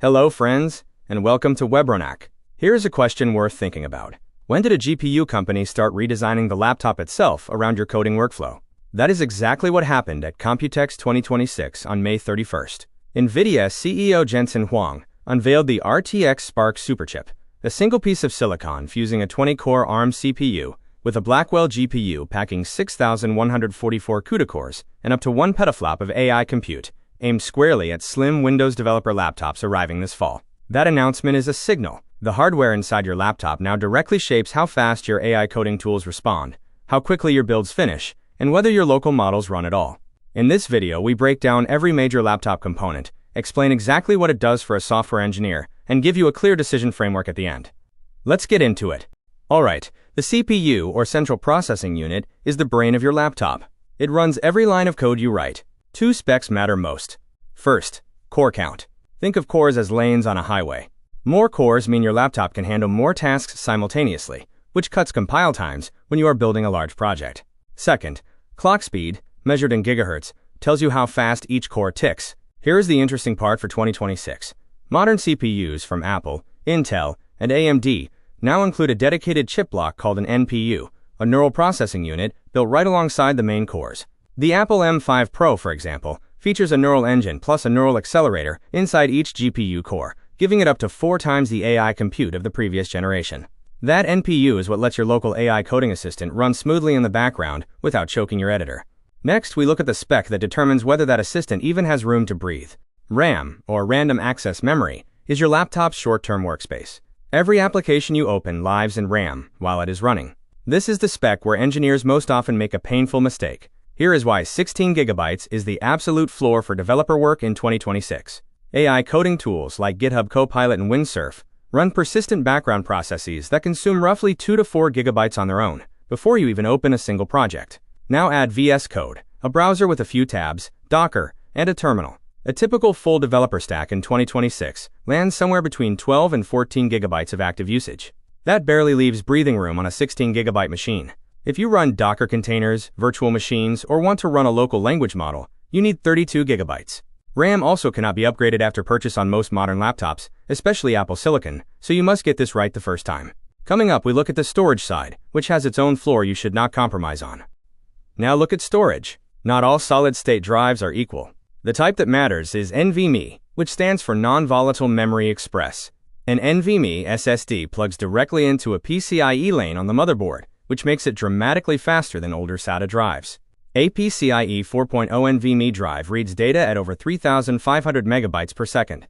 Hello friends, and welcome to Webronaq. Here's a question worth thinking about. When did a GPU company start redesigning the laptop itself around your coding workflow? That is exactly what happened at Computex 2026 on May 31st. NVIDIA CEO Jensen Huang unveiled the RTX Spark superchip, a single piece of silicon fusing a 20-core ARM CPU with a Blackwell GPU packing 6,144 CUDA cores and up to 1 petaflop of AI compute, aimed squarely at slim Windows developer laptops arriving this fall. That announcement is a signal. The hardware inside your laptop now directly shapes how fast your AI coding tools respond, how quickly your builds finish, and whether your local models run at all. In this video, we break down every major laptop component, explain exactly what it does for a software engineer, and give you a clear decision framework at the end. Let's get into it. Alright, the CPU, or central processing unit, is the brain of your laptop. It runs every line of code you write. Two specs matter most. First, core count. Think of cores as lanes on a highway. More cores mean your laptop can handle more tasks simultaneously, which cuts compile times when you are building a large project. Second, clock speed, measured in gigahertz, tells you how fast each core ticks. Here is the interesting part for 2026. Modern CPUs from Apple, Intel, and AMD now include a dedicated chip block called an NPU, a neural processing unit built right alongside the main cores. The Apple M5 Pro, for example, features a neural engine plus a neural accelerator inside each GPU core, giving it up to 4 times the AI compute of the previous generation. That NPU is what lets your local AI coding assistant run smoothly in the background without choking your editor. Next, we look at the spec that determines whether that assistant even has room to breathe. RAM, or random access memory, is your laptop's short-term workspace. Every application you open lives in RAM while it is running. This is the spec where engineers most often make a painful mistake. Here is why 16 gigabytes is the absolute floor for developer work in 2026. AI coding tools like GitHub Copilot and Windsurf run persistent background processes that consume roughly 2 to 4 gigabytes on their own before you even open a single project. Now add VS Code, a browser with a few tabs, Docker, and a terminal. A typical full developer stack in 2026 lands somewhere between 12 and 14 gigabytes of active usage. That barely leaves breathing room on a 16 gigabyte machine. If you run Docker containers, virtual machines, or want to run a local language model, you need 32 gigabytes. RAM also cannot be upgraded after purchase on most modern laptops, especially Apple Silicon, so you must get this right the first time. Coming up, we look at the storage side, which has its own floor you should not compromise on. Now look at storage. Not all solid-state drives are equal. The type that matters is NVMe, which stands for Non-Volatile Memory Express. An NVMe SSD plugs directly into a PCIe lane on the motherboard, which makes it dramatically faster than older SATA drives. A PCIe 4.0 NVMe drive reads data at over 3,500 megabytes per second.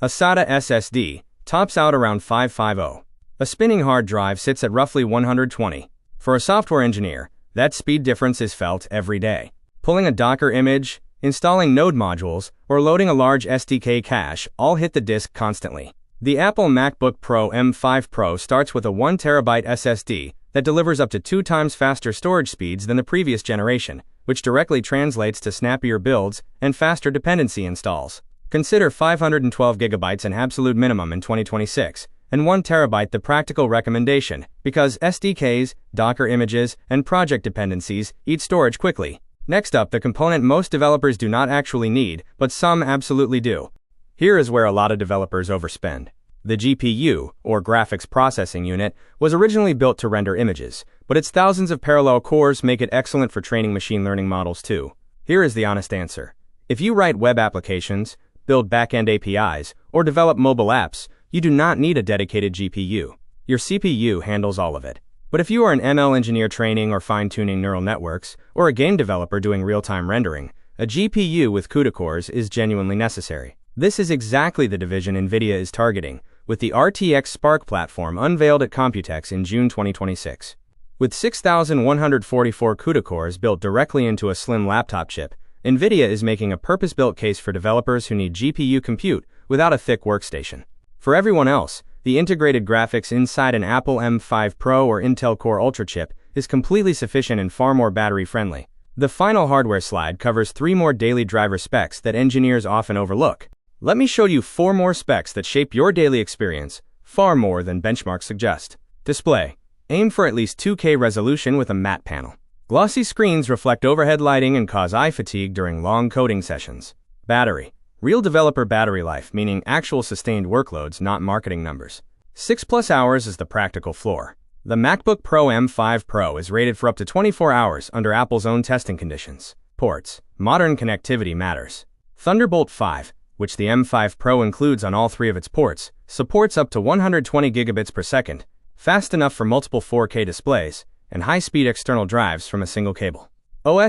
A SATA SSD tops out around 550. A spinning hard drive sits at roughly 120. For a software engineer, that speed difference is felt every day. Pulling a Docker image, installing Node modules, or loading a large SDK cache all hit the disk constantly. The Apple MacBook Pro M5 Pro starts with a 1 terabyte SSD that delivers up to 2 times faster storage speeds than the previous generation, which directly translates to snappier builds and faster dependency installs. Consider 512 gigabytes an absolute minimum in 2026, and 1 terabyte the practical recommendation, because SDKs, Docker images, and project dependencies eat storage quickly. Next up, the component most developers do not actually need, but some absolutely do. Here is where a lot of developers overspend. The GPU, or graphics processing unit, was originally built to render images, but its thousands of parallel cores make it excellent for training machine learning models too. Here is the honest answer. If you write web applications, build backend APIs, or develop mobile apps, you do not need a dedicated GPU. Your CPU handles all of it. But if you are an ML engineer training or fine-tuning neural networks, or a game developer doing real-time rendering, a GPU with CUDA cores is genuinely necessary. This is exactly the division NVIDIA is targeting, with the RTX Spark platform unveiled at Computex in June 2026. With 6,144 CUDA cores built directly into a slim laptop chip, NVIDIA is making a purpose-built case for developers who need GPU compute without a thick workstation. For everyone else, the integrated graphics inside an Apple M5 Pro or Intel Core Ultra chip is completely sufficient and far more battery-friendly. The final hardware slide covers 3 more daily driver specs that engineers often overlook. Let me show you 4 more specs that shape your daily experience, far more than benchmarks suggest. Display. Aim for at least 2K resolution with a matte panel. Glossy screens reflect overhead lighting and cause eye fatigue during long coding sessions. Battery. Real developer battery life, meaning actual sustained workloads, not marketing numbers. 6+ hours is the practical floor. The MacBook Pro M5 Pro is rated for up to 24 hours under Apple's own testing conditions. Ports. Modern connectivity matters. Thunderbolt 5, which the M5 Pro includes on all 3 of its ports, supports up to 120 gigabits per second, fast enough for multiple 4K displays, and high-speed external drives from a single cable.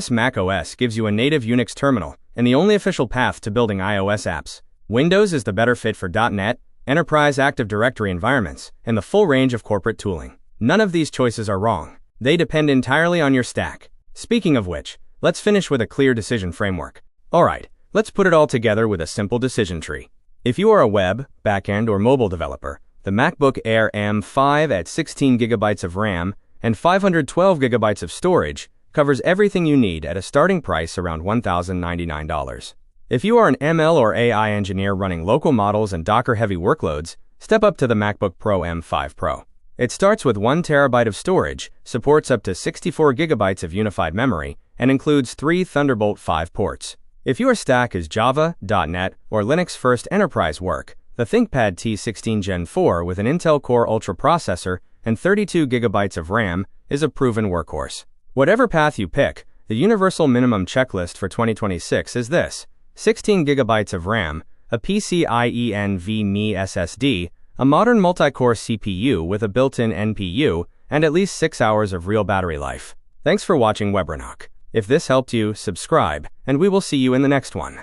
Mac OS gives you a native Unix terminal and the only official path to building iOS apps. Windows is the better fit for .NET, Enterprise Active Directory environments, and the full range of corporate tooling. None of these choices are wrong. They depend entirely on your stack. Speaking of which, let's finish with a clear decision framework. Alright, let's put it all together with a simple decision tree. If you are a web, backend, or mobile developer, the MacBook Air M5 at 16 GB of RAM and 512 GB of storage covers everything you need at a starting price around $1,099. If you are an ML or AI engineer running local models and Docker-heavy workloads, step up to the MacBook Pro M5 Pro. It starts with 1 TB of storage, supports up to 64 GB of unified memory, and includes 3 Thunderbolt 5 ports. If your stack is Java, .NET, or Linux-first enterprise work, the ThinkPad T16 Gen 4 with an Intel Core Ultra processor and 32 GB of RAM is a proven workhorse. Whatever path you pick, the universal minimum checklist for 2026 is this: 16 GB of RAM, a PCIe NVMe SSD, a modern multi-core CPU with a built-in NPU, and at least 6 hours of real battery life. Thanks for watching Webronaq. If this helped you, subscribe, and we will see you in the next one.